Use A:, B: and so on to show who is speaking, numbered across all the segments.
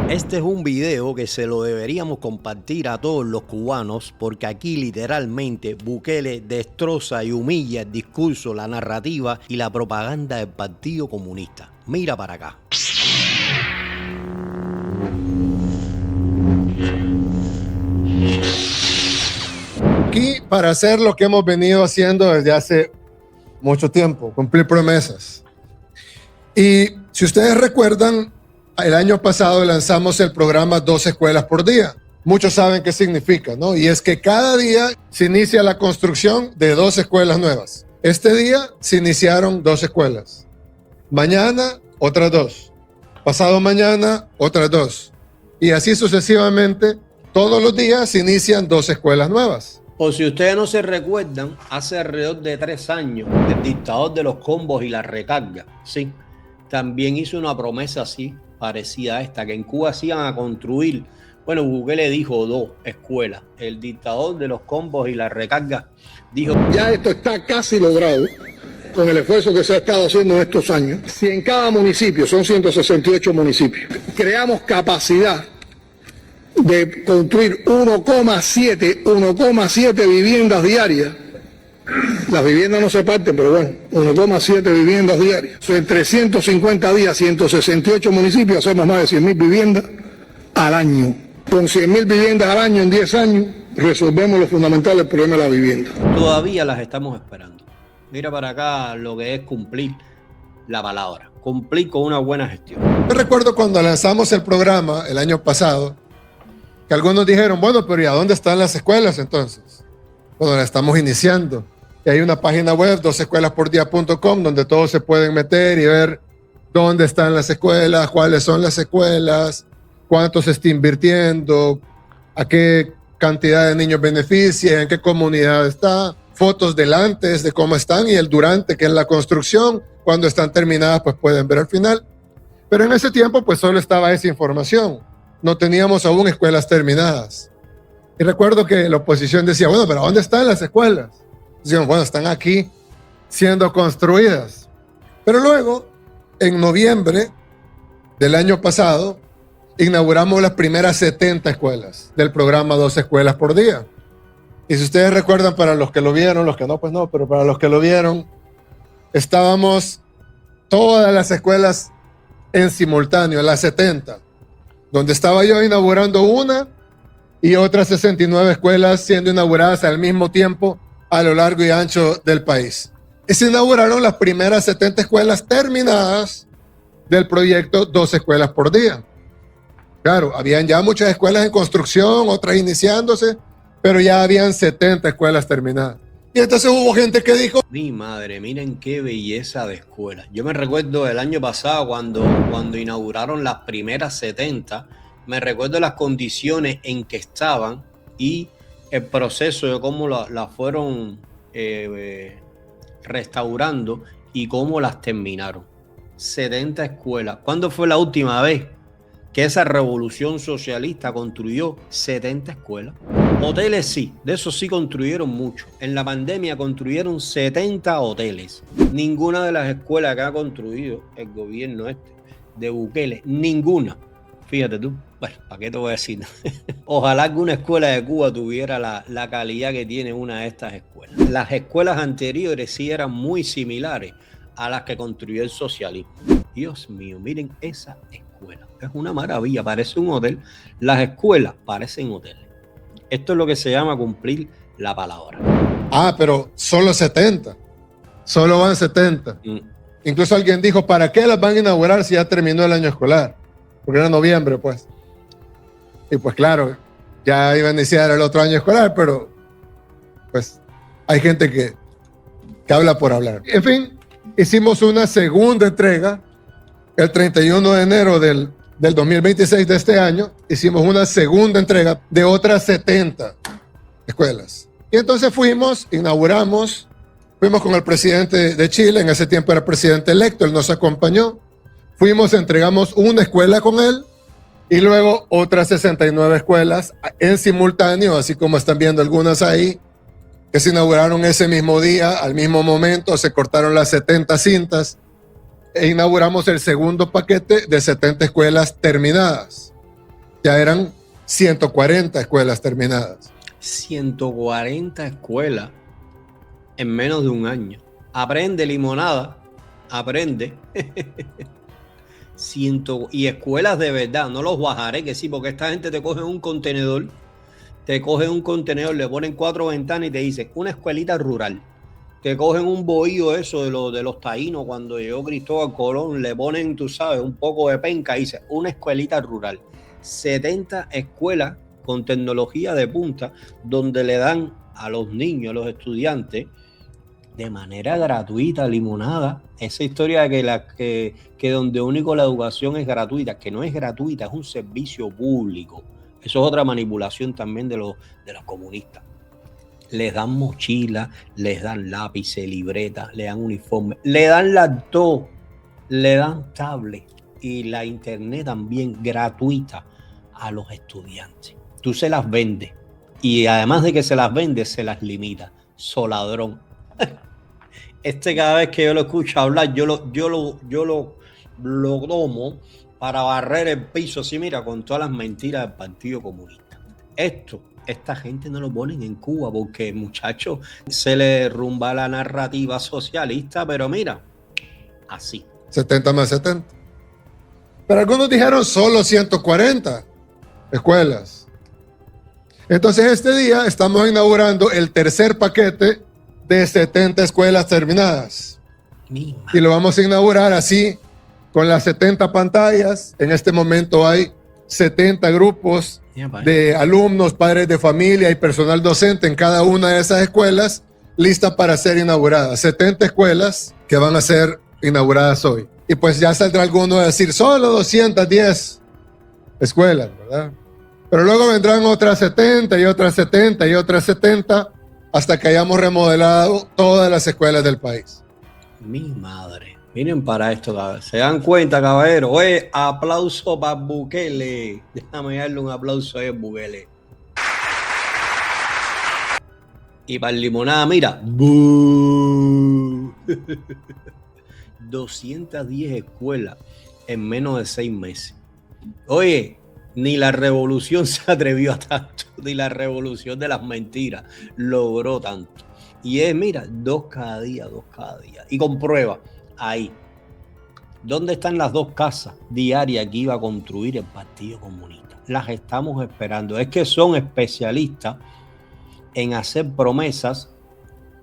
A: Este es un video que se lo deberíamos compartir a todos los cubanos porque aquí literalmente Bukele destroza y humilla el discurso, la narrativa y la propaganda del Partido Comunista. Mira para acá.
B: Aquí para hacer lo que hemos venido haciendo desde hace mucho tiempo, cumplir promesas. Y si ustedes recuerdan, el año pasado lanzamos el programa 2 escuelas por día. Muchos saben qué significa, ¿no? Y es que cada día se inicia la construcción de 2 escuelas nuevas. Este día se iniciaron 2 escuelas. Mañana, otras 2. Pasado mañana, otras 2. Y así sucesivamente, todos los días se inician 2 escuelas nuevas.
A: Por si ustedes no se recuerdan, hace alrededor de 3 años, el dictador de los combos y la recarga, sí, también hizo una promesa así, parecida a esta, que en Cuba se iban a construir, bueno, Bukele dijo 2 escuelas. El dictador de los combos y la recarga dijo...
C: Ya esto está casi logrado con el esfuerzo que se ha estado haciendo en estos años. Si en cada municipio, son 168 municipios, creamos capacidad de construir 1,7 viviendas diarias. Las viviendas no se parten, pero bueno, 1,7 viviendas diarias. En 350 días, 168 municipios, hacemos más de 100.000 viviendas al año. Con 100.000 viviendas al año en 10 años, resolvemos lo fundamental del problema de la vivienda.
A: Todavía las estamos esperando. Mira para acá lo que es cumplir la palabra, cumplir con una buena gestión.
B: Yo recuerdo cuando lanzamos el programa el año pasado, que algunos dijeron, bueno, pero ¿y a dónde están las escuelas entonces? Bueno, la estamos iniciando. Y hay una página web, 2escuelaspordia.com, donde todos se pueden meter y ver dónde están las escuelas, cuáles son las escuelas, cuánto se está invirtiendo, a qué cantidad de niños beneficia, en qué comunidad está, fotos del antes de cómo están y el durante, que es la construcción. Cuando están terminadas, pues pueden ver al final. Pero en ese tiempo, pues solo estaba esa información. No teníamos aún escuelas terminadas. Y recuerdo que la oposición decía, bueno, pero ¿dónde están las escuelas? Decían, bueno, están aquí siendo construidas. Pero luego, en noviembre del año pasado, inauguramos las primeras 70 escuelas del programa 2 escuelas por día. Y si ustedes recuerdan, para los que lo vieron, los que no, pues no, pero para los que lo vieron, estábamos todas las escuelas en simultáneo, las 70, donde estaba yo inaugurando una y otras 69 escuelas siendo inauguradas al mismo tiempo a lo largo y ancho del país. Y se inauguraron las primeras 70 escuelas terminadas del proyecto 2 escuelas por día. Claro, habían ya muchas escuelas en construcción, otras iniciándose, pero ya habían 70 escuelas terminadas. Y entonces hubo gente que dijo...
A: Mi madre, miren qué belleza de escuela. Yo me recuerdo el año pasado cuando inauguraron las primeras 70, me recuerdo las condiciones en que estaban y el proceso de cómo las fueron restaurando y cómo las terminaron. 70 escuelas. ¿Cuándo fue la última vez que esa revolución socialista construyó 70 escuelas? Hoteles sí, de eso sí construyeron mucho. En la pandemia construyeron 70 hoteles. Ninguna de las escuelas que ha construido el gobierno de Bukele, ninguna. Fíjate tú, bueno, ¿para qué te voy a decir? Ojalá alguna escuela de Cuba tuviera la calidad que tiene una de estas escuelas. Las escuelas anteriores sí eran muy similares a las que construyó el socialismo. Dios mío, miren esa escuela. Es una maravilla, parece un hotel. Las escuelas parecen hoteles. Esto es lo que se llama cumplir la palabra.
B: Ah, pero solo 70. Solo van 70. Incluso alguien dijo, ¿para qué las van a inaugurar si ya terminó el año escolar? Porque era noviembre, pues. Y pues claro, ya iba a iniciar el otro año escolar, pero pues hay gente que habla por hablar. En fin, hicimos una segunda entrega el 31 de enero del 2026 de este año. Hicimos una segunda entrega de otras 70 escuelas. Y entonces inauguramos, fuimos con el presidente de Chile, en ese tiempo era presidente electo, él nos acompañó. Entregamos una escuela con él y luego otras 69 escuelas en simultáneo, así como están viendo algunas ahí, que se inauguraron ese mismo día, al mismo momento, se cortaron las 70 cintas e inauguramos el segundo paquete de 70 escuelas terminadas. Ya eran 140 escuelas terminadas.
A: 140 escuelas en menos de un año. Aprende, limonada, aprende. Y escuelas de verdad, no los bajaré, que sí, porque esta gente te coge un contenedor, le ponen 4 ventanas y te dicen una escuelita rural. Te cogen un bohío eso de los taínos cuando llegó Cristóbal Colón, le ponen, tú sabes, un poco de penca y dice una escuelita rural. 70 escuelas con tecnología de punta donde le dan a los niños, a los estudiantes, de manera gratuita, limonada. Esa historia de que donde único la educación es gratuita, que no es gratuita, es un servicio público. Eso es otra manipulación también de los comunistas. Les dan mochila, les dan lápices, libretas, le dan uniforme, le dan laptop, le dan tablet y la internet también gratuita a los estudiantes. Tú se las vendes y además de que se las vendes, se las limita. Soladrón. Cada vez que yo lo escucho hablar, yo lo tomo para barrer el piso, así mira, con todas las mentiras del Partido Comunista. Esta gente no lo ponen en Cuba porque, muchachos, se le derrumba la narrativa socialista, pero mira, así.
B: 70 más 70. Pero algunos dijeron solo 140 escuelas. Entonces este día estamos inaugurando el tercer paquete de 70 escuelas terminadas. Y lo vamos a inaugurar así, con las 70 pantallas. En este momento hay 70 grupos de alumnos, padres de familia y personal docente en cada una de esas escuelas, listas para ser inauguradas. 70 escuelas que van a ser inauguradas hoy. Y pues ya saldrá alguno a decir, solo 210 escuelas, ¿verdad? Pero luego vendrán otras 70 y otras 70 y otras 70 hasta que hayamos remodelado todas las escuelas del país.
A: Mi madre. Miren para esto, cabrón. ¿Se dan cuenta, caballero? Oye, aplauso para Bukele. Déjame darle un aplauso a Bukele. Y para el limonada, mira. 210 escuelas en menos de 6 meses. Oye, ni la revolución se atrevió a tanto, ni la revolución de las mentiras logró tanto. Y es, mira, 2 cada día. Y comprueba, ahí. ¿Dónde están las 2 casas diarias que iba a construir el Partido Comunista? Las estamos esperando. Es que son especialistas en hacer promesas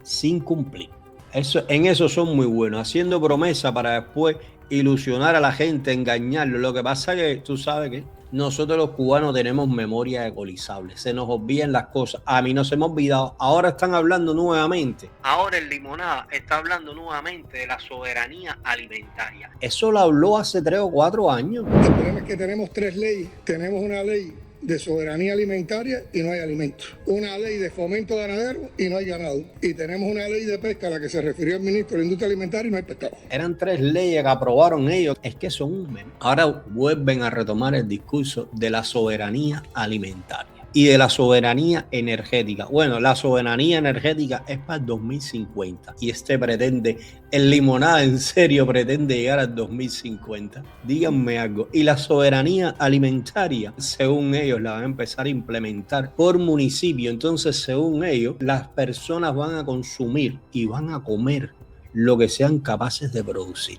A: sin cumplir. En eso son muy buenos, haciendo promesas para después ilusionar a la gente, engañarlo. Lo que pasa es que tú sabes que nosotros los cubanos tenemos memoria ecolizable, se nos olvidan las cosas. A mí no se me ha olvidado. Ahora están hablando nuevamente. Ahora el limonada está hablando nuevamente de la soberanía alimentaria. Eso lo habló hace 3 o 4 años.
C: El problema es que tenemos 3 leyes. Tenemos una ley de soberanía alimentaria y no hay alimentos. Una ley de fomento ganadero y no hay ganado. Y tenemos una ley de pesca a la que se refirió el ministro de la Industria Alimentaria y no hay pescado.
A: Eran 3 leyes que aprobaron ellos. Es que son un meme. Ahora vuelven a retomar el discurso de la soberanía alimentaria y de la soberanía energética. Bueno, la soberanía energética es para el 2050 y el limonada en serio pretende llegar al 2050. Díganme algo. Y la soberanía alimentaria, según ellos, la van a empezar a implementar por municipio. Entonces, según ellos, las personas van a consumir y van a comer lo que sean capaces de producir.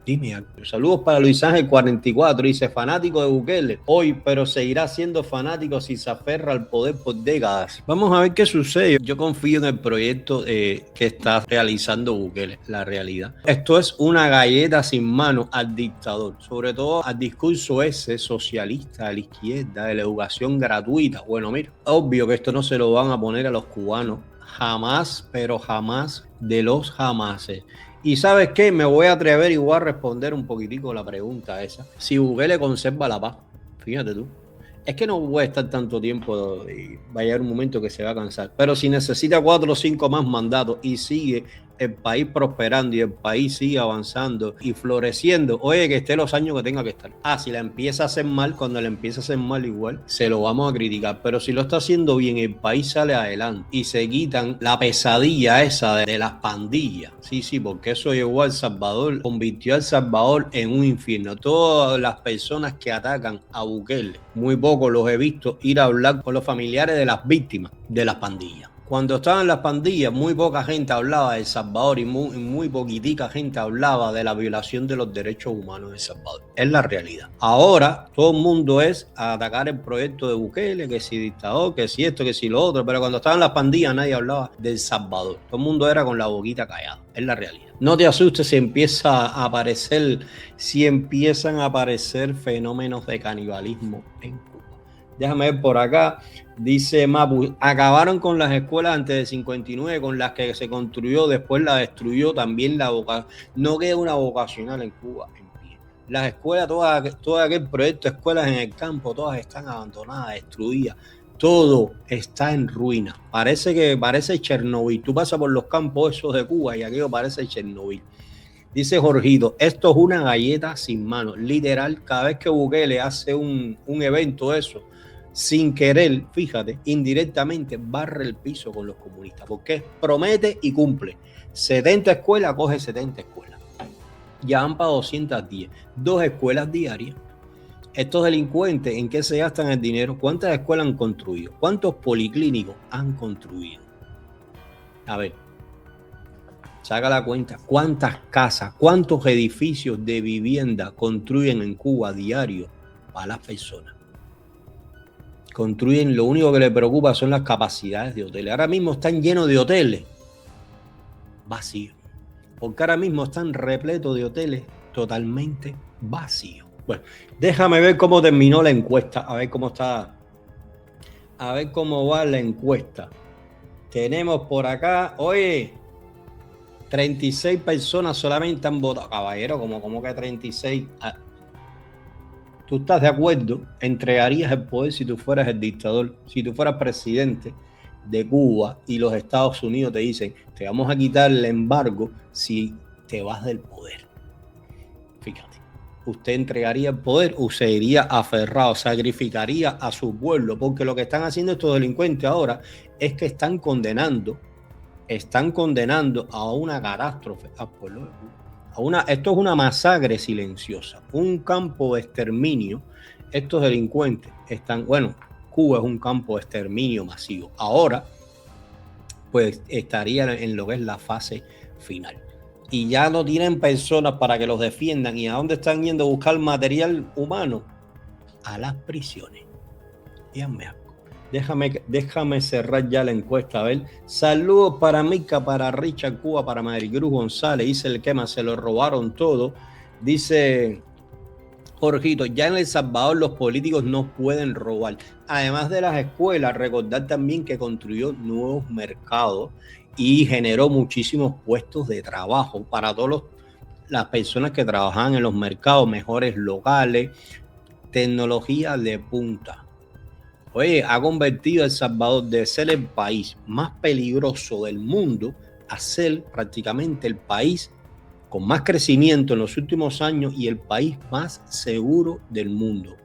A: Dime algo. Saludos para Luis Ángel 44, dice fanático de Bukele hoy, pero seguirá siendo fanático si se aferra al poder por décadas. Vamos a ver qué sucede. Yo confío en el proyecto que está realizando Bukele, la realidad. Esto es una galleta sin mano al dictador, sobre todo al discurso ese socialista de la izquierda, de la educación gratuita. Bueno, mira, obvio que esto no se lo van a poner a los cubanos jamás, pero jamás de los jamases. Y ¿sabes qué? Me voy a atrever y voy a responder un poquitico la pregunta esa. Si Bukele conserva la paz, fíjate tú, es que no puede estar tanto tiempo y va a llegar un momento que se va a cansar. Pero si necesita 4 o 5 más mandatos y sigue el país prosperando y el país sigue avanzando y floreciendo, oye, que esté los años que tenga que estar. Si la empieza a hacer mal, cuando la empieza a hacer mal igual, se lo vamos a criticar. Pero si lo está haciendo bien, el país sale adelante y se quitan la pesadilla esa de las pandillas. Sí, porque eso llevó a El Salvador, convirtió a El Salvador en un infierno. Todas las personas que atacan a Bukele, muy pocos los he visto ir a hablar con los familiares de las víctimas de las pandillas. Cuando estaban las pandillas, muy poca gente hablaba de El Salvador y muy poquitica gente hablaba de la violación de los derechos humanos de El Salvador. Es la realidad. Ahora todo el mundo es a atacar el proyecto de Bukele, que si dictador, que si esto, que si lo otro, pero cuando estaban las pandillas nadie hablaba de El Salvador. Todo el mundo era con la boquita callada. Es la realidad. No te asustes si empiezan a aparecer fenómenos de canibalismo en Cuba. Déjame ver por acá. Dice Mapu, acabaron con las escuelas antes del 59, con las que se construyó, después la destruyó también la vocacional. No queda una vocacional en Cuba en pie. Las escuelas, todo aquel proyecto de escuelas en el campo, todas están abandonadas, destruidas. Todo está en ruina. Parece Chernobyl. Tú pasas por los campos esos de Cuba y aquello parece Chernobyl. Dice Jorgito, esto es una galleta sin mano. Literal, cada vez que Bukele hace un evento eso, sin querer, fíjate, indirectamente barre el piso con los comunistas, porque promete y cumple. 70 escuelas, coge 70 escuelas. Ya van para 210, 2 escuelas diarias. Estos delincuentes, ¿en qué se gastan el dinero? ¿Cuántas escuelas han construido? ¿Cuántos policlínicos han construido? A ver, saca la cuenta. ¿Cuántas casas, cuántos edificios de vivienda construyen en Cuba diario para las personas? Construyen, lo único que les preocupa son las capacidades de hoteles. Ahora mismo están llenos de hoteles vacíos, porque ahora mismo están repletos de hoteles totalmente vacíos. Bueno, déjame ver cómo terminó la encuesta, a ver cómo está, a ver cómo va la encuesta. Tenemos por acá, oye, 36 personas solamente han votado. Caballero, como que 36. ¿Tú estás de acuerdo? ¿Entregarías el poder si tú fueras el dictador? Si tú fueras presidente de Cuba y los Estados Unidos te dicen, te vamos a quitar el embargo si te vas del poder. Fíjate, ¿usted entregaría el poder o se iría aferrado, sacrificaría a su pueblo? Porque lo que están haciendo estos delincuentes ahora es que están condenando a una catástrofe al pueblo de Cuba. Esto es una masacre silenciosa, un campo de exterminio. Estos delincuentes Cuba es un campo de exterminio masivo. Ahora, pues estaría en lo que es la fase final. Y ya no tienen personas para que los defiendan. ¿Y a dónde están yendo a buscar material humano? A las prisiones. Díganme algo. Déjame cerrar ya la encuesta. A ver, saludos para Mica, para Richard Cuba, para Maricruz González. Dice el quema, se lo robaron todo. Dice Jorgito, ya en El Salvador los políticos no pueden robar. Además de las escuelas, recordar también que construyó nuevos mercados y generó muchísimos puestos de trabajo para todas las personas que trabajaban en los mercados, mejores locales, tecnología de punta. Oye, ha convertido a El Salvador de ser el país más peligroso del mundo a ser prácticamente el país con más crecimiento en los últimos años y el país más seguro del mundo.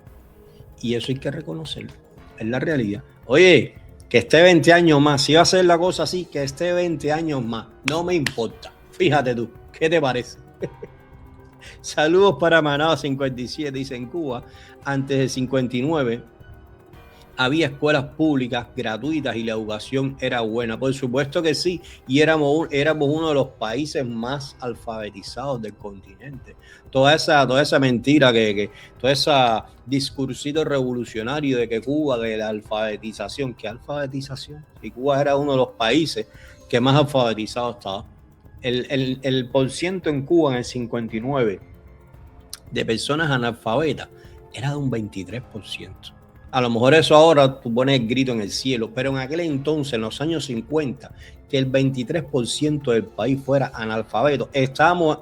A: Y eso hay que reconocerlo, es la realidad. Oye, que esté 20 años más, si va a ser la cosa así, que esté 20 años más, no me importa. Fíjate tú, ¿qué te parece? Saludos para Manado 57, dice en Cuba, antes del 59. Había escuelas públicas gratuitas y la educación era buena. Por supuesto que sí. Y éramos uno de los países más alfabetizados del continente. Toda esa mentira, todo ese discursito revolucionario de que Cuba, de la alfabetización. ¿Qué alfabetización? Y Cuba era uno de los países que más alfabetizado estaba. El porciento en Cuba en el 59 de personas analfabetas era de un 23%. A lo mejor eso ahora tú pones el grito en el cielo, pero en aquel entonces, en los años 50, que el 23% del país fuera analfabeto, estábamos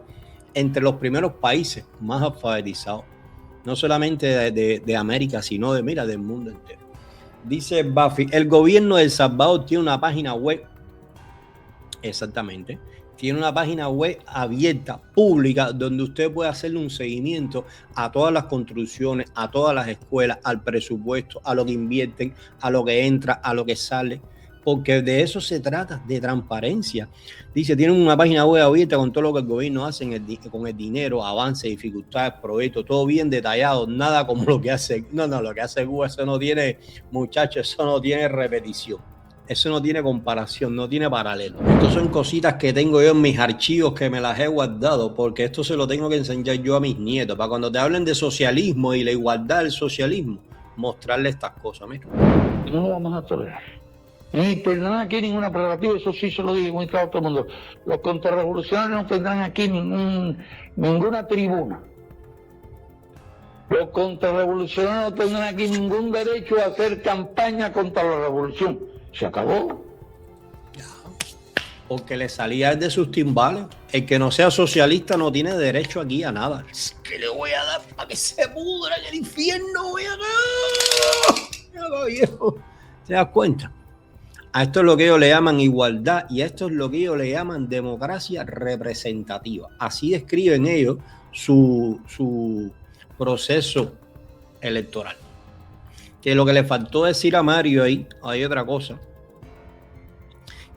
A: entre los primeros países más alfabetizados, no solamente de América, sino del mundo entero. Dice Buffy, el gobierno de El Salvador tiene una página web, exactamente, tiene una página web abierta, pública, donde usted puede hacerle un seguimiento a todas las construcciones, a todas las escuelas, al presupuesto, a lo que invierten, a lo que entra, a lo que sale, porque de eso se trata, de transparencia. Dice, tienen una página web abierta con todo lo que el gobierno hace con el dinero, avances, dificultades, proyectos, todo bien detallado, nada como lo que hace. No, lo que hace Cuba, eso no tiene, muchachos, eso no tiene repetición. Eso no tiene comparación, no tiene paralelo. Estas son cositas que tengo yo en mis archivos que me las he guardado, porque esto se lo tengo que enseñar yo a mis nietos, para cuando te hablen de socialismo y la igualdad del socialismo, mostrarles estas cosas. Mira.
D: No lo vamos a tolerar. Ni tendrán aquí ninguna prerrogativa, eso sí se lo digo muy claro a todo el mundo. Los contrarrevolucionarios no tendrán aquí ninguna tribuna. Los contrarrevolucionarios no tendrán aquí ningún derecho a hacer campaña contra la revolución. Se acabó.
A: Porque le salía de sus timbales. El que no sea socialista no tiene derecho aquí a nada. Es que le voy a dar para que se pudra en el infierno. Voy a viejo. ¿Te das cuenta? A esto es lo que ellos le llaman igualdad y a esto es lo que ellos le llaman democracia representativa. Así describen ellos su proceso electoral. Que lo que le faltó decir a Mario ahí, hay otra cosa.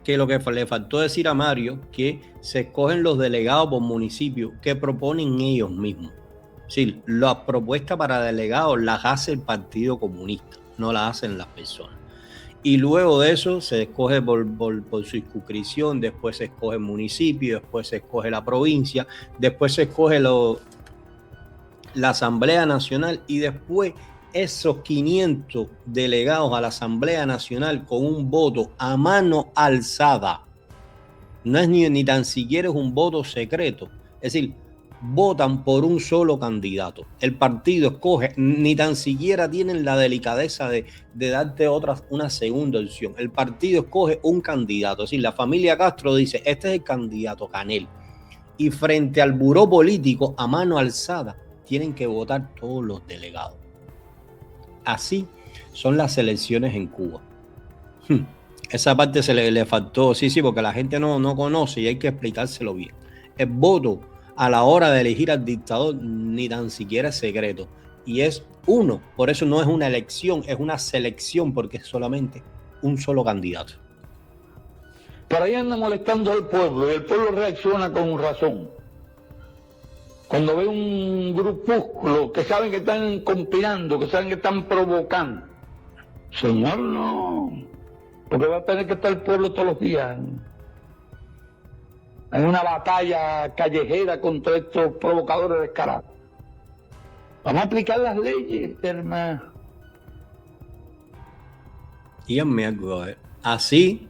A: Que lo que le faltó decir a Mario, que se escogen los delegados por municipio que proponen ellos mismos. Sí, las propuestas para delegados las hace el Partido Comunista, no las hacen las personas. Y luego de eso se escoge por circunscripción, después se escoge el municipio, después se escoge la provincia, después se escoge la Asamblea Nacional y después esos 500 delegados a la Asamblea Nacional con un voto a mano alzada. No es ni tan siquiera es un voto secreto. Es decir, votan por un solo candidato. El partido escoge, ni tan siquiera tienen la delicadeza de darte una segunda opción. El partido escoge un candidato. Es decir, la familia Castro dice, este es el candidato Canel. Y frente al buró político, a mano alzada, tienen que votar todos los delegados. Así son las elecciones en Cuba. Esa parte se le faltó, sí, porque la gente no conoce y hay que explicárselo bien. El voto a la hora de elegir al dictador ni tan siquiera es secreto. Y es uno, por eso no es una elección, es una selección, porque es solamente un solo candidato.
D: Por ahí anda molestando al pueblo y el pueblo reacciona con razón. Cuando ve un grupúsculo que saben que están conspirando, que saben que están provocando. Señor, no. Porque va a tener que estar el pueblo todos los días en una batalla callejera contra estos provocadores descarados. Vamos a aplicar las leyes, hermano.
A: Díganme algo, así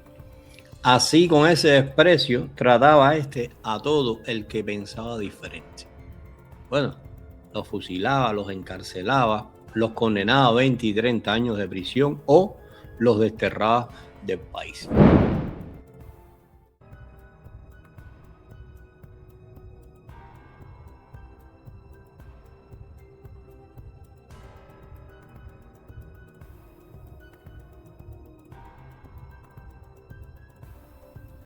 A: con ese desprecio trataba a todo el que pensaba diferente. Bueno, los fusilaba, los encarcelaba, los condenaba a 20 y 30 años de prisión o los desterraba del país.